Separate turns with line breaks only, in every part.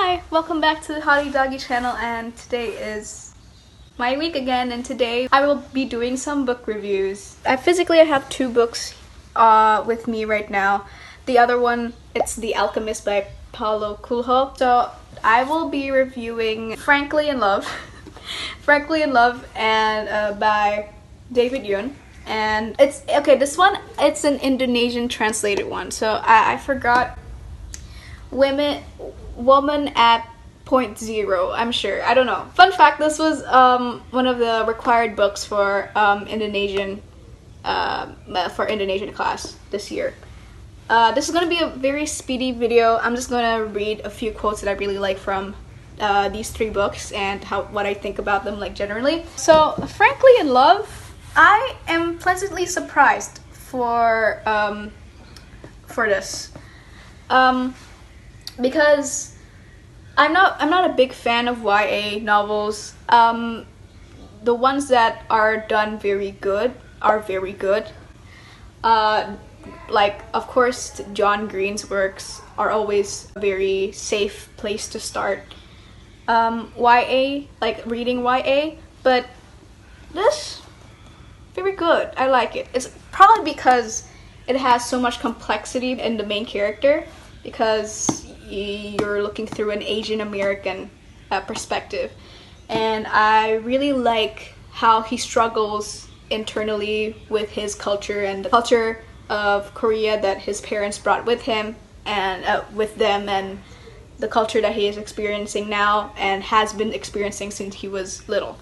Hi, welcome back to the Hottie Doggy channel, and today is my week again, and today I will be doing some book reviews. I have two books with me right now. The other one, it's The Alchemist by Paulo Coelho. So I will be reviewing Frankly in Love. Frankly in Love and by David Yun. And it's, okay, this one, it's an Indonesian translated one. So I forgot Woman at Point Zero, I'm sure. I don't know. Fun fact, this was one of the required books for Indonesian class this year. This is going to be a very speedy video. I'm just going to read a few quotes that I really like from these three books and what I think about them, like, generally. So, Frankly in Love, I am pleasantly surprised for this. Because I'm not a big fan of YA novels. The ones that are done very good are very good. Like, of course, John Green's works are always a very safe place to start YA, like reading YA, but this, very good. I like it. It's probably because it has so much complexity in the main character, because you're looking through an Asian American perspective, and I really like how he struggles internally with his culture and the culture of Korea that his parents brought with him and with them, and the culture that he is experiencing now and has been experiencing since he was little.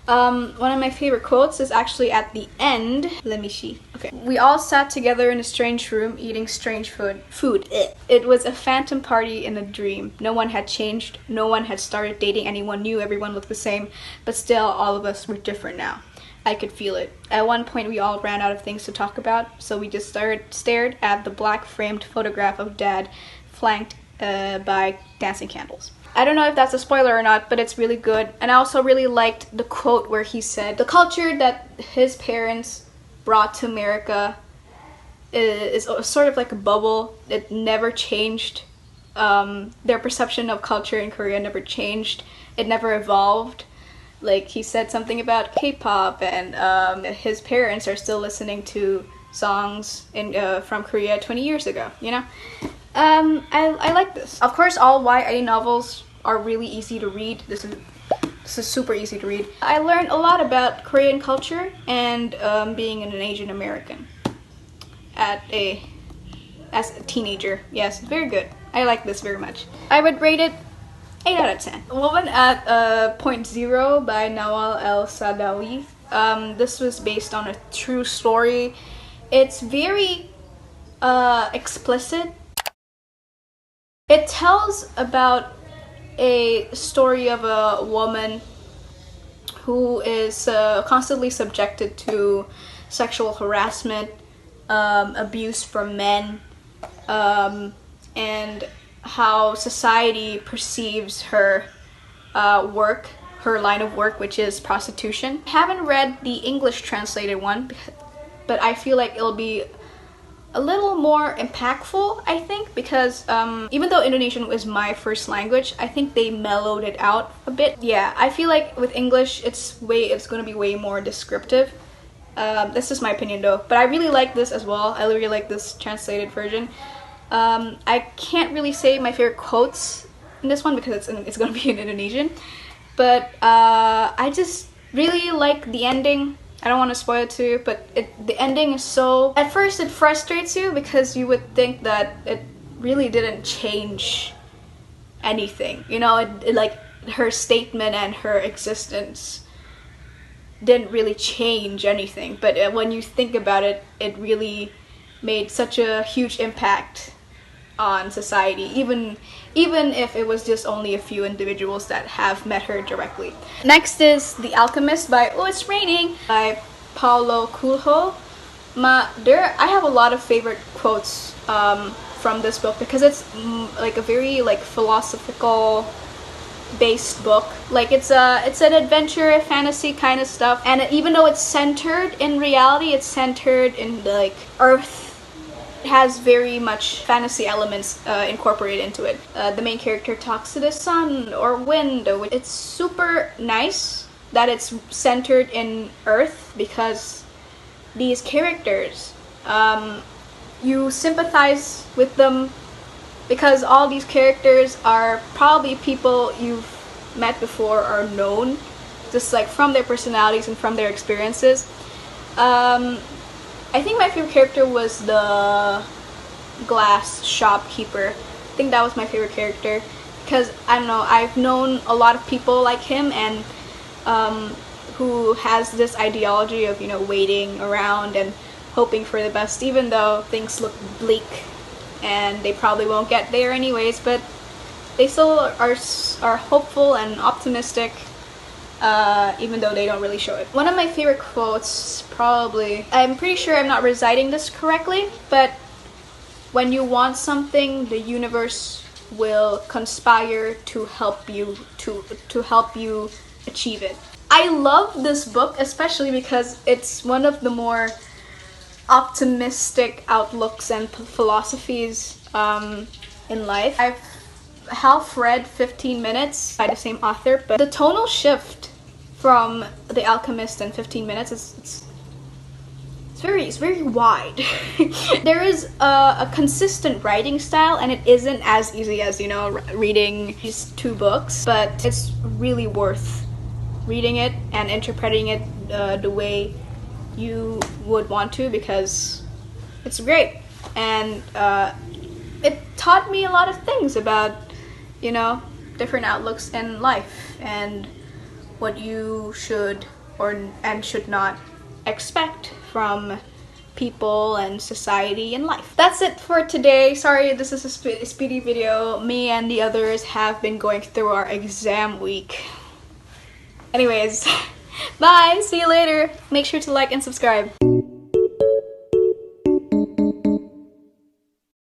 One of my favorite quotes is actually at the end. Let me see. Okay. We all sat together in a strange room eating strange food. It was a phantom party in a dream. No one had changed. No one had started dating anyone new. Everyone looked the same. But still, all of us were different now. I could feel it. At one point, we all ran out of things to talk about, so we just stared at the black framed photograph of Dad, flanked by dancing candles. I don't know if that's a spoiler or not, but it's really good. And I also really liked the quote where he said, the culture that his parents brought to America is sort of like a bubble. It never changed. Their perception of culture in Korea never changed. It never evolved. Like, he said something about K-pop, and his parents are still listening to songs from Korea 20 years ago, you know? I like this. Of course, all YA novels are really easy to read. This is super easy to read. I learned a lot about Korean culture and being an Asian American as a teenager. Yes, very good. I like this very much. I would rate it 8 out of 10. Woman at Point Zero by Nawal El-Saadawi. This was based on a true story. It's very explicit. It tells about a story of a woman who is constantly subjected to sexual harassment, abuse from men, and how society perceives her work, her line of work, which is prostitution. I haven't read the English translated one, but I feel like it'll be a little more impactful, I think, because even though Indonesian is my first language, I think they mellowed it out a bit. Yeah, I feel like with English, it's going to be way more descriptive. This is my opinion though, but I really like this as well. I really like this translated version. I can't really say my favorite quotes in this one because it's going to be in Indonesian, but I just really like the ending. I don't want to spoil it to you, but the ending is so... At first it frustrates you because you would think that it really didn't change anything. You know, it like, her statement and her existence didn't really change anything. But when you think about it, it really made such a huge impact on society, even if it was just only a few individuals that have met her directly. Next is The Alchemist by Oh It's Raining by Paulo Coelho. I have a lot of favorite quotes from this book because it's like a very philosophical based book. Like, it's an adventure fantasy kind of stuff, and even though it's centered in reality, it's centered in Earth has very much fantasy elements incorporated into it. The main character talks to the sun or wind. It's super nice that it's centered in Earth, because these characters, you sympathize with them because all these characters are probably people you've met before or known, just like from their personalities and from their experiences. I think my favorite character was the glass shopkeeper. I think that was my favorite character because, I don't know, I've known a lot of people like him, and who has this ideology of, you know, waiting around and hoping for the best, even though things look bleak and they probably won't get there anyways, but they still are hopeful and optimistic, even though they don't really show it. One of my favorite quotes, probably, I'm pretty sure I'm not reciting this correctly, but when you want something, the universe will conspire to help you achieve it. I love this book especially because it's one of the more optimistic outlooks and philosophies in life. I've half read 15 Minutes by the same author, but the tonal shift from The Alchemist and 15 Minutes is it's very wide. There is a consistent writing style, and it isn't as easy as, you know, reading these two books, but it's really worth reading it and interpreting it the way you would want to, because it's great. And it taught me a lot of things about, you know, different outlooks in life and what you should and should not expect from people and society and life. That's it for today. Sorry, this is a speedy video. Me and the others have been going through our exam week. Anyways, bye, see you later. Make sure to like and subscribe.